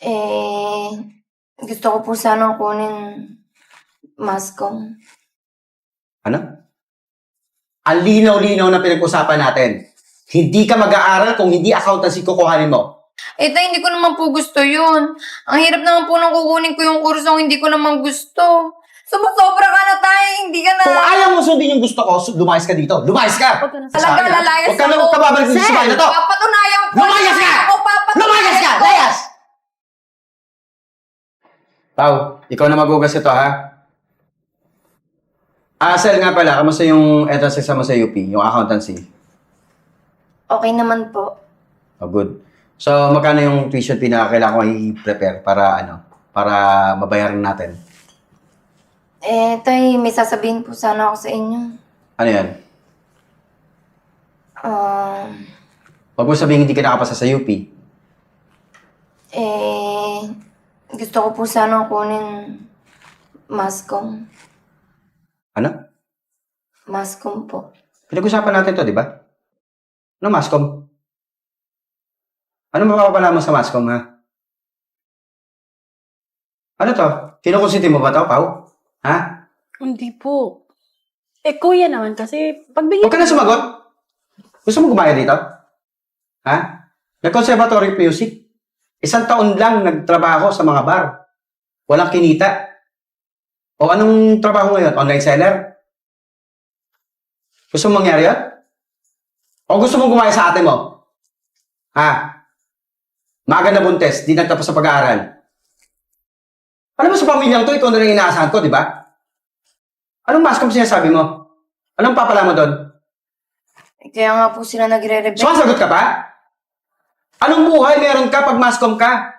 Eh, gusto ko po sanang kunin mascom. Ano? Ang linaw-linaw na pinag-usapan natin. Hindi ka mag-aaral kung hindi accountancy kukuhanin mo. Tay, hindi ko naman po gusto yun. Ang hirap naman po nang kukunin ko yung kursong hindi ko naman gusto. Sobra ka na, Tay. Hindi ka na... Kung ayaw mo sundin yung gusto ko, lumayas ka dito. Lumayas ka! Talaga, lalayas Huwag ka na babalik dito sa bahay na to! Papatunayan ko. Lumayas ka! Ako, papatunayan Lumayas ka! ko. Layas! Pao, ikaw na magugas ito, ha? Sel nga pala, kamusta yung entrance exam mo sa UP, yung accountancy? Okay naman po. Oh, good. So, magkano yung tuition fee na kailangan ko i-prepare para, para mabayaran natin? Tay, may sasabihin po sana ako sa inyo. Ano yan? Um, Huwag mo sabihin hindi ka nakapasa sa UP. Gusto ko po sana kunin mascom. Ano? Mascom po. Pinag-usapan natin to, di ba? Ano, Mascom? Ano mapapala mo sa Mascom, ha? Ano to? Kinukonsinti mo ba to, Pao? Ha? Hindi po. Kuya naman kasi pagbigyan... Huwag ka na sumagot. Gusto mo gumaya dito? Ha? Nag-conservatory music. 1 taon lang nagtrabaho sa mga bar. Walang kinita. O anong trabaho ngayon? Online seller? Gusto mo mangyari yan? O gusto mo gumaya sa ate mo? Ha? Maaga na buntes, di nagtapos sa pag-aaral. Alam mo sa pamilyang to, ikaw na lang inaasahan ko, di ba? Anong mascom sinasabi mo? Anong papala mo doon? Kaya nga po sila nagre-rebel. Sumasagot ka pa? Anong buhay meron ka pag mascom ka?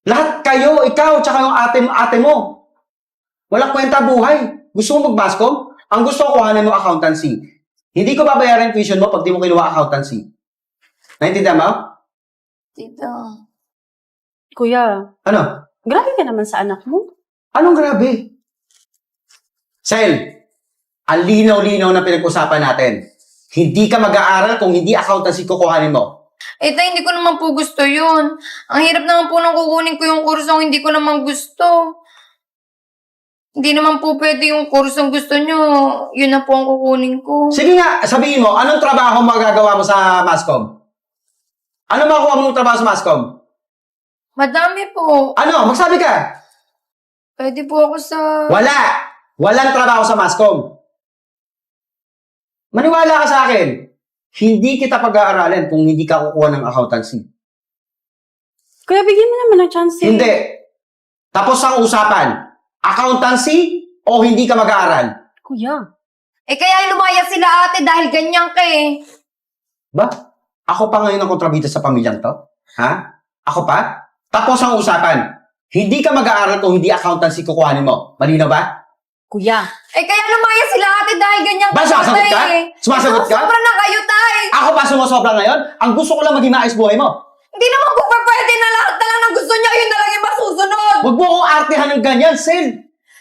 Lahat kayo, ikaw, tsaka yung ate mo. Walang kwenta buhay. Gusto mo mag-mascom? Ang gusto ko kuhanin mo accountancy. Hindi ko babayaran tuition mo pag di mo kinuha accountancy. Naintindihan mo? Tito. Kuya, Ano? grabe ka naman sa anak mo. Anong grabe? Sel, ang linaw-linaw na pinag-usapan natin. Hindi ka mag-aaral kung hindi accountancy kukuhanin mo. Tay, hindi ko naman po gusto yun. Ang hirap naman po nang kukunin ko yung kursong hindi ko naman gusto. Hindi naman po pwede yung kursong gusto nyo. Yun na po ang kukunin ko. Sige nga, sabihin mo, anong trabaho magagawa mo sa Mascom? Ano makuha mong trabaho sa Mascom? Madami po. Ano? Magsabi ka. Pwede po ako sa... Wala! Walang trabaho sa Mascom. Maniwala ka sa akin. Hindi kita pag-aaralin kung hindi ka kukuha ng accountancy. Kuya, bigyan mo naman ng chance. Hindi. Tapos ang usapan. Accountancy o hindi ka mag-aaral? Kuya. Kaya lumaya sila ate dahil ganyan ka eh. Ba? Ako pa ngayon ang kontrabida sa pamilyang to? Ha? Ako pa? Tapos ang usapan. Hindi ka mag-aaral kung hindi accountancy kukuhanin mo. Malinaw ba? Kuya. Kaya lumaya sila ate dahil ganyan Ba, sumasagot ka? Sumasagot ka? Sobra na kayo, tay. Ako pa sumusobra ngayon? Ang gusto ko lang maging maayos buhay mo. Hindi naman po pwede na lahat na lang ng gusto niya. Yun na lang yung masusunod. Huwag mo akong artihan ng ganyan, Sil.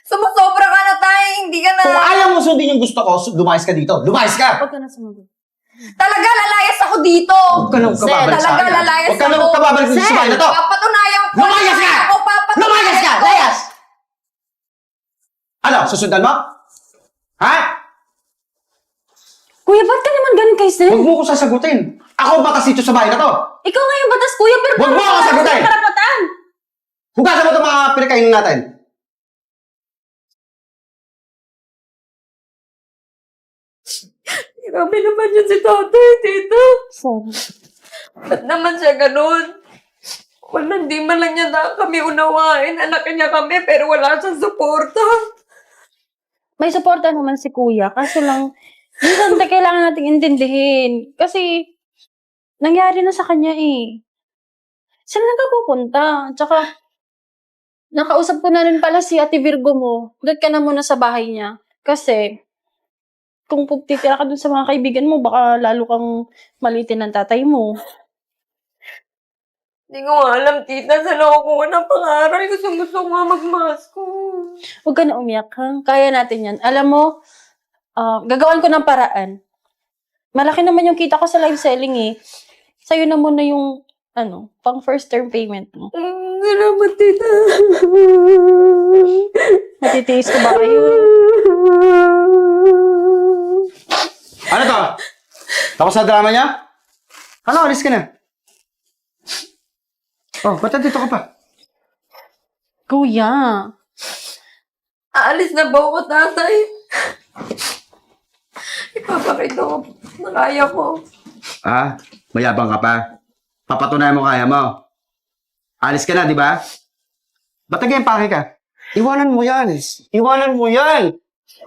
Sumusobra ka na, tay. Hindi ka na... Kung ayaw mo sundin yung gusto ko, lumayas ka dito. Lumayas ka! Huwag ka na sumagot. Talaga, lalayas ako dito. Huwag ka nang kababalik sa Talaga, akin. lalayas Huwag ka nang ako. kababalik dito sa bahay na to. Papatunayan ko. Lumayas ka! Ako, papatunayan Lumayas ka! ko. Layas! Ano? Susundan mo? Ha? Kuya, ba't ka naman ganun kay Sel? Huwag mo ko sasagutin. Ako ang batas dito sa bahay na to. Ikaw nga yung batas, kuya, pero Huwag mo ako wala sagutin! kang karapatan. Hugasan mo itong mga pinakainin natin. Grabe naman yun si tatay, tito. Sorry. Ba't naman siya ganun? Hindi man lang niya na kami unawain. Anak niya kami, pero wala siyang suporta. May suporta naman si kuya. Kaso lang, minsan kailangan nating intindihin. Kasi, nangyari na sa kanya eh. Saan nagpupunta? Tsaka, nakausap ko na rin pala si Ate Virgo mo. Doon ka na muna sa bahay niya. Kasi, kung titira ka dun sa mga kaibigan mo, baka lalo kang malitin ng tatay mo. Hindi ko nga alam, tita. Saan ako kuha ng pangaral? Gusto ko nga magmasko. Huwag ka na umiyak, ha? Kaya natin yan. Alam mo, gagawan ko ng paraan. Malaki naman yung kita ko sa live selling, eh. Sa'yo na muna yung pang first term payment mo. Salamat, tita. Matitiis ko ba kayo? Ano to? Tapos na drama niya? Ano, alis ka na. Oh, ba't nandito ka pa? Kuya. Aalis na ba ako, tatay? Ipapakita ko na kaya ko. Ah, mayabang ka pa. Papatunayan mo kaya mo. Alis ka na, di ba? Ba't nag-empake ka? Iwanan mo yan. Iwanan mo yan.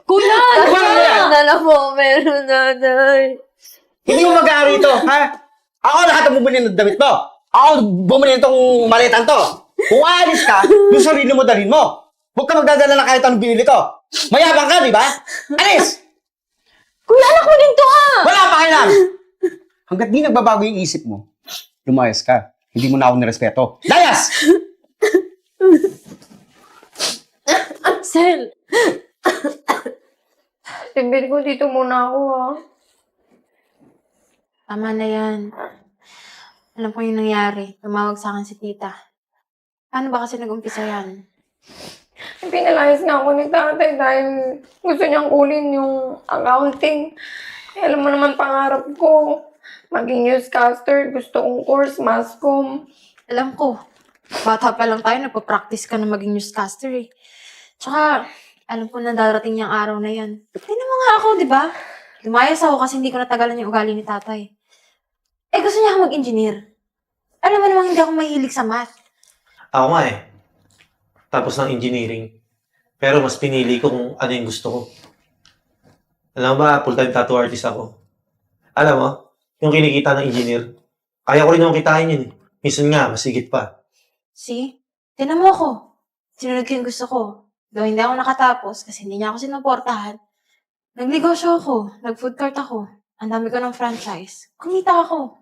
Kuya! Iwanan mo yan. Nala po, meron, tatay. Hindi mo mag-aari ito, ha? Ako lahat ang bumili ng damit mo. Ako bumili nitong maletan to. Kung aalis ka, yung sarili mo dalhin mo. Huwag ka magdadala na kahit anong binili ko. Mayabang ka, di ba? Alis! Kuya, anak mo din to, Wala pa kailang! Hanggat di nagbabago yung isip mo, lumayas ka. Hindi mo na ako nirespeto. Layas! Sel. Sabihin ko, dito muna ako, ha? Tama na yan. Alam ko yung nangyari. Tumawag sa akin si tita. Paano ba kasi nag-umpisa yan? Pinalayas nga ako ni tatay dahil gusto niyang kunin yung accounting. Alam mo naman pangarap ko. Maging newscaster, gusto kong course, masscom. Alam ko. Bata pa lang tayo, nagpa-practice ka na maging newscaster eh. Tsaka, alam ko na darating yung araw na yan. Hindi naman nga ako, di ba? Lumayas ako kasi hindi ko natagalan yung ugali ni tatay. Eh, gusto niya ako mag-engineer. Alam mo namang hindi ako mahilig sa math. Ako nga eh. Tapos ng engineering. Pero mas pinili ko kung ano yung gusto ko. Alam mo ba, full-time tattoo artist ako. Alam mo, yung kinikita ng engineer, kaya ko rin naman kitain yun eh. Minsan nga, mas higit pa. See? Tinan mo ako. Sinunod ko yung gusto ko. Though hindi ako nakatapos kasi hindi niya ako sinuportahan. Nagnegosyo ako. Nag-food court ako. Ang dami ko ng franchise. Kumita ako.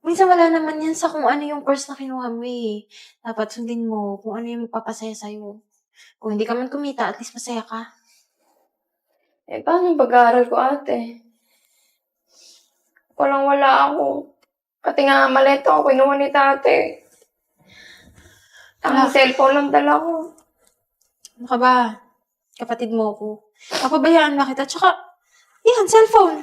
Minsan wala naman yan sa kung ano yung course na kinuha mo eh. Dapat sundin mo kung ano yung magpapasaya sa'yo. Kung hindi ka man kumita, at least masaya ka. Eh, paano yung pag-aaral ko, ate? Walang-wala ako. Pati nga maleta ko, kinuha ni tate. Ang cellphone lang dala ko. Ano ka ba? Kapatid mo ko. Papabayaan na kita. Tsaka, yan, cellphone.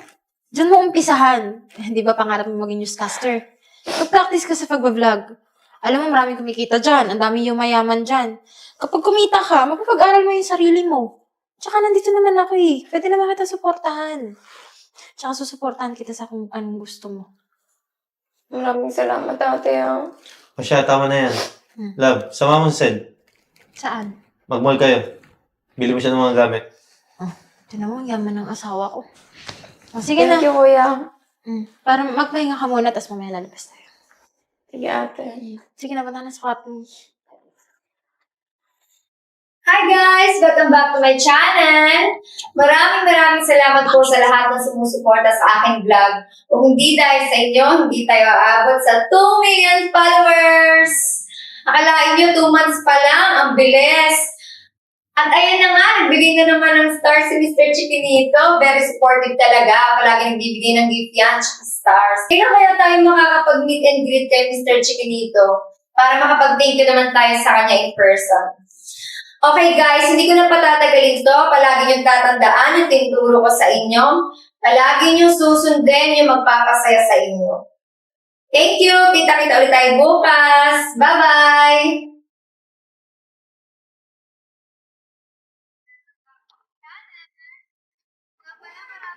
Diyan mo umpisahan. Hindi ba pangarap mo maging newscaster? Mag-practice ka sa pagbablog. Alam mo, maraming kumikita dyan. Ang dami yung mayaman dyan. Kapag kumita ka, mapapag-aral mo yung sarili mo. Tsaka nandito naman ako eh. Pwede naman kita suportahan. Tsaka susuportahan kita sa kung anong gusto mo. Maraming salamat, ate, ha? O siya, tama na yan. Love, sama mo si Sed. Saan? Mag-mall kayo. Bili mo siya ng mga gamit. Tinan mo, ang yaman ng asawa ko. O, sige Thank na. you, kuya. Para magpahinga ka muna, tapos mamaya lalabas tayo. Sige, ate. Sige na, punta na sa kwarto mo. Hi guys! Welcome back to my channel! Maraming salamat po sa lahat ng sumusuporta sa aking vlog. Kung hindi dahil sa inyo, hindi tayo aabot sa 2 million followers! Akalain nyo, 2 months pa lang, ang bilis! At ayan na nga, nagbigay na naman ng stars si Mr. Chiquinito. Very supportive talaga. Palagi nagbibigay ng gift yan, tsaka stars. Kaya tayo makakapag-meet and greet kay Mr. Chiquinito para makapag-thank you naman tayo sa kanya in person. Okay guys, hindi ko na patatagalin to. Palagi niyong tatandaan yung tinuturo ko sa inyo. Palagi niyong susundin yung magpapasaya sa inyo. Thank you! Kita-kita ulit tayo bukas! Bye-bye!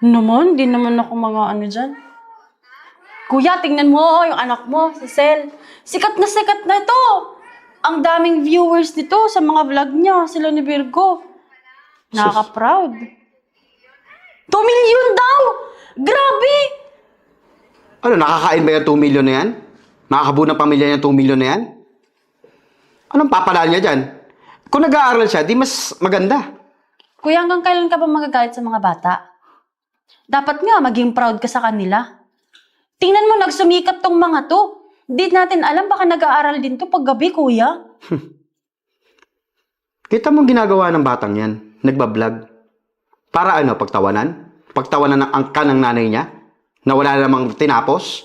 Naman, di naman ako mga ano dyan. Kuya, tingnan mo yung anak mo, si Sel. Sikat na ito. Ang daming viewers nito sa mga vlog niya, sila ni Virgo. Nakaka-proud. 2 million daw! Grabe! Ano, nakakain ba yung 2 million na yan? Makakabuo ng pamilya niya 2 million na yan? Anong papalaan niya dyan? Kung nag-aaral siya, di mas maganda. Kuya, hanggang kailan ka ba magagalit sa mga bata? Dapat nga, maging proud ka sa kanila. Tingnan mo, nagsumikat tong mga to. Di natin alam, baka nag-aaral din to pag gabi, kuya. Kita mo ginagawa ng batang yan, nagbablog. Para ano, pagtawanan? Pagtawanan ng angka ng nanay niya? Na wala namang tinapos?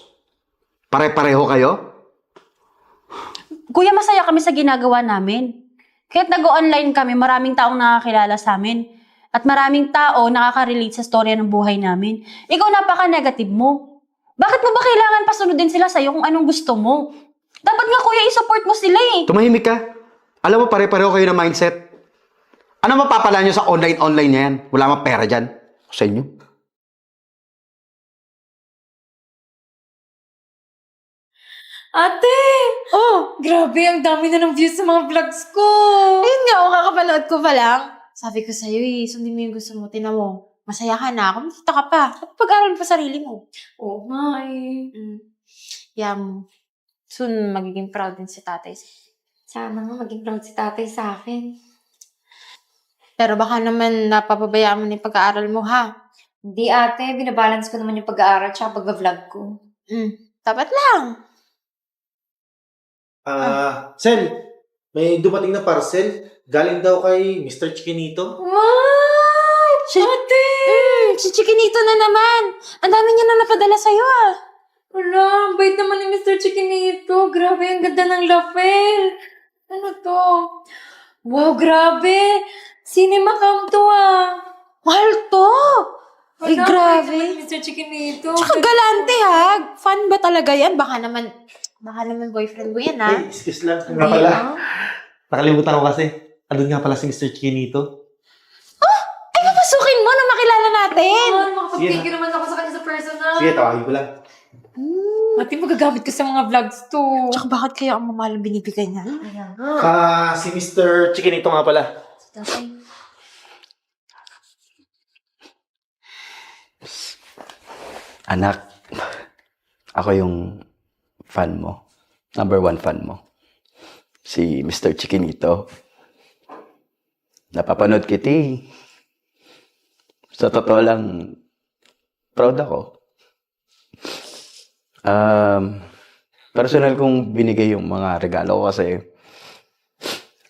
Pare-pareho kayo? Kuya, masaya kami sa ginagawa namin. Kahit nag-online kami, maraming taong nakakilala sa amin. At maraming tao nakaka-relate sa storya ng buhay namin. Ikaw napaka-negative mo. Bakit mo ba kailangan pasunodin sila sa'yo kung anong gusto mo? Dapat nga kuya, i-support mo sila eh. Tumahimik ka. Alam mo, pare-pareho kayo ng mindset. Ano mapapala nyo sa online-online na yan? Wala mang pera dyan. Sa inyo. Ate! Oh, Grabe, ang dami na ng views sa mga vlogs ko. ayun nga, kakapanood ko pa lang. Sabi ko sa'yo sundin mo yung gusto mo, tinan mo. Masaya ka na, kumikita ka pa. Pag-aral mo pa sarili mo. Oo nga eh. Soon, magiging proud din si tatay. Sana nga maging proud si tatay sa akin. Pero baka naman napapabayaan mo na yung pag-aaral mo, ha? Hindi ate, binabalance ko naman yung pag-aaral tsaka pag-vlog ko. Dapat lang. Sel, may dumating na parcel. Galing daw kay Mr. Chiquinito. Wow! Ate! Si Chiquinito na naman. Ang dami niya na napadala sa'yo, ah. Wala, ang bait naman ni Mr. Chiquinito. Grabe, ang ganda ng lapel. Ano to? Wow, grabe! Cinema cam to ah. Mahal to. Ay, Wala, grabe. bait naman ni Mr. Chiquinito. Tsaka galante, ha? Fun ba talaga yan? Baka naman boyfriend mo yan, ha? Ay, excuse lang. Nga pala. Nakalimutan ko kasi. Andun nga pala si Mr. Chiquinito. Ay, papasukin mo na makilala natin. Makapag-thank you naman ako sa kanya sa personal. Sige, tawagin ko lang. Ate, magagamit ko sa mga vlogs to. Tsaka bakit kaya ang mamahalang binibigay niya? Ayan nga. Si Mr. Chiquinito nga pala. Tatay. Anak, ako yung fan mo. Number 1 fan mo. Si Mr. Chiquinito. Napapanood kita eh. Sa totoo lang, proud ako. Personal kong binigay yung mga regalo ko kasi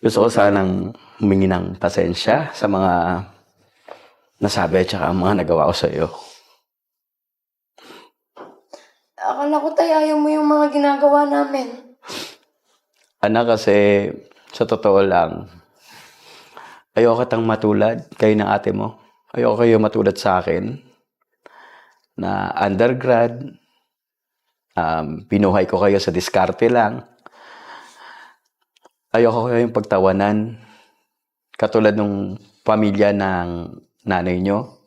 gusto ko sanang humingi ng pasensya sa mga nasabi at saka mga nagawa ko sa iyo. Akala ko tayo ayaw mo yung mga ginagawa namin. Anak, kasi sa totoo lang, ayoko kitang matulad kayo ng ate mo. Ayoko kayo matulad sa akin na undergrad, pinuhay ko kayo sa diskarte lang. Ayoko kayong pagtawanan katulad ng pamilya ng nanay nyo.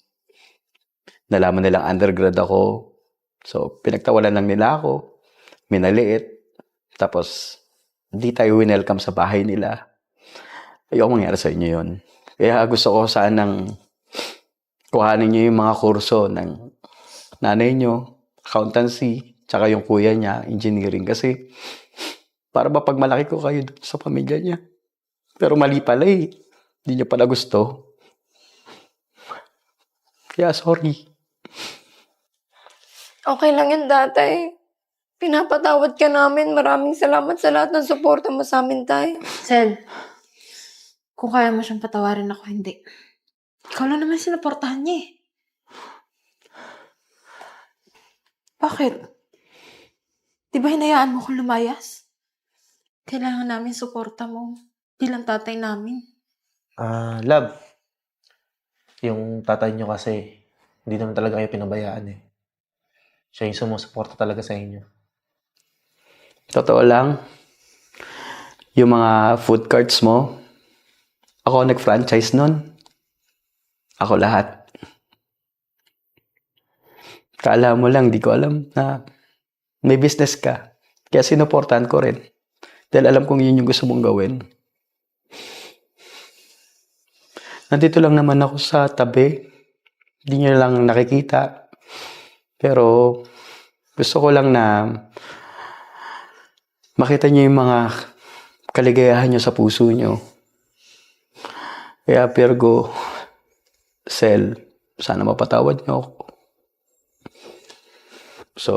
Nalaman nilang undergrad ako. So, pinagtawalan lang nila ako. Minaliit. Tapos, hindi tayo winelcome sa bahay nila. Ayoko mangyari sa inyo yun. Kaya gusto ko sanang kuhanin nyo yung mga kurso ng nanay nyo, accountancy, tsaka yung kuya niya, engineering. Kasi, para ba pag malaki ko kayo sa pamilya niya? Pero mali pala eh. Hindi niya pala gusto. Kaya sorry. Okay lang yun, tatay. Pinapatawad ka namin. Maraming salamat sa lahat ng suporta mo sa amin, tay. Sel, kung kaya mo siyang patawarin ako, hindi. Ikaw lang naman sinuportahan niya eh. Bakit? Di ba hinayaan mo kong lumayas? Kailangan namin suporta mo bilang tatay namin. Love. Yung tatay niyo kasi, hindi naman talaga kayo pinabayaan eh. Siya yung sumusuporta talaga sa inyo. Totoo lang, yung mga food carts mo, ako nag-franchise nun. Ako lahat. Kala mo lang, di ko alam na may business ka. Kaya sinuportahan ko rin. Dahil alam kong yun yung gusto mong gawin. Nandito lang naman ako sa tabi. Hindi nyo lang nakikita. Pero gusto ko lang na makita nyo yung mga kaligayahan nyo sa puso nyo. Kaya Virgo, Sel, sana mapatawad nyo ako. So,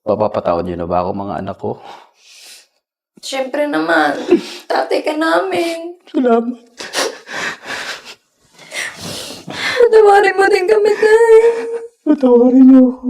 mapapatawad nyo na ba ako mga anak ko? Siyempre naman. Tatay ka namin. Salamat. Patawarin mo din kami, tay. Patawarin nyo ako.